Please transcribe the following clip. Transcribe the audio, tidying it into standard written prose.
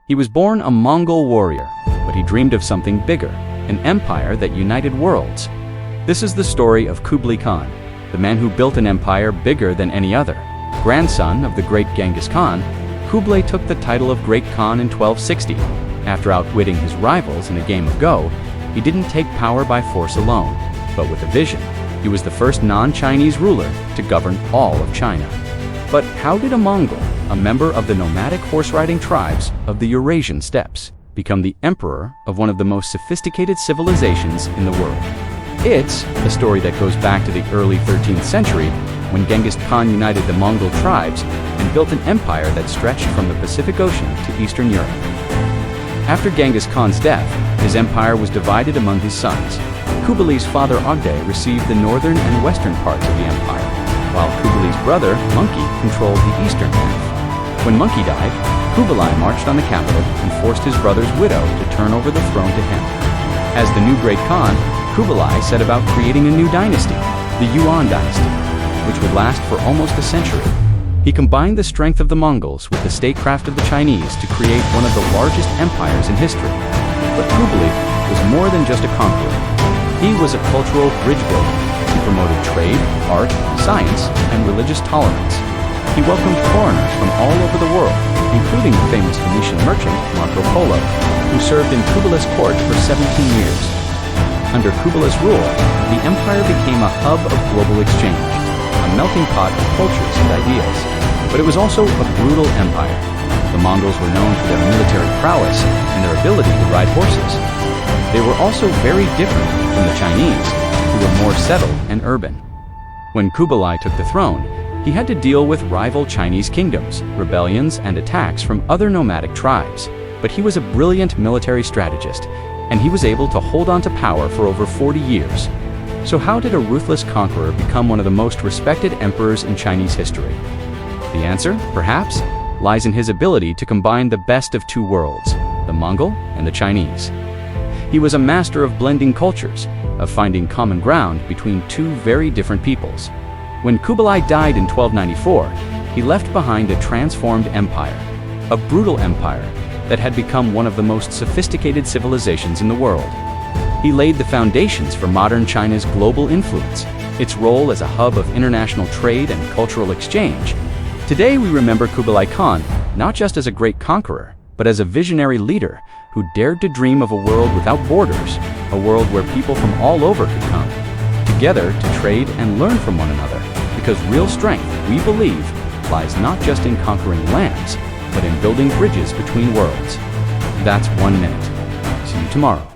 He was born a Mongol warrior, but he dreamed of something bigger, an empire that united worlds. This is the story of Kublai Khan, the man who built an empire bigger than any other. Grandson of the great Genghis Khan, Kublai took the title of Great Khan in 1260. After outwitting his rivals in a game of Go, he didn't take power by force alone, but with a vision. He was the first non-Chinese ruler to govern all of China. But how did a Mongol, a member of the nomadic horse-riding tribes of the Eurasian steppes, become the emperor of one of the most sophisticated civilizations in the world? It's a story that goes back to the early 13th century, when Genghis Khan united the Mongol tribes and built an empire that stretched from the Pacific Ocean to Eastern Europe. After Genghis Khan's death, his empire was divided among his sons. Kublai's father Ogday received the northern and western parts of the empire, while Kublai's brother Monkey controlled the eastern half. When Monkey died, Kublai marched on the capital and forced his brother's widow to turn over the throne to him. As the new Great Khan, Kublai set about creating a new dynasty, the Yuan dynasty, which would last for almost a century. He combined the strength of the Mongols with the statecraft of the Chinese to create one of the largest empires in history. But Kublai was more than just a conqueror. He was a cultural bridge builder. He promoted trade, art, science, and religious tolerance. He welcomed foreigners from all over the world, including the famous Venetian merchant Marco Polo, who served in Kublai's court for 17 years. Under Kublai's rule, the empire became a hub of global exchange, a melting pot of cultures and ideas. But it was also a brutal empire. The Mongols were known for their military prowess and their ability to ride horses. They were also very different from the Chinese, who were more settled and urban. When Kublai took the throne, he had to deal with rival Chinese kingdoms, rebellions, and attacks from other nomadic tribes. But he was a brilliant military strategist, and he was able to hold on to power for over 40 years. So how did a ruthless conqueror become one of the most respected emperors in Chinese history? The answer, perhaps, lies in his ability to combine the best of two worlds, the Mongol and the Chinese. He was a master of blending cultures, of finding common ground between two very different peoples. When Kublai died in 1294, he left behind a transformed empire, a brutal empire that had become one of the most sophisticated civilizations in the world. He laid the foundations for modern China's global influence, its role as a hub of international trade and cultural exchange. Today we remember Kublai Khan not just as a great conqueror, but as a visionary leader who dared to dream of a world without borders, a world where people from all over could come together to trade and learn from one another, because real strength, we believe, lies not just in conquering lands, but in building bridges between worlds. That's 1 minute. See you tomorrow.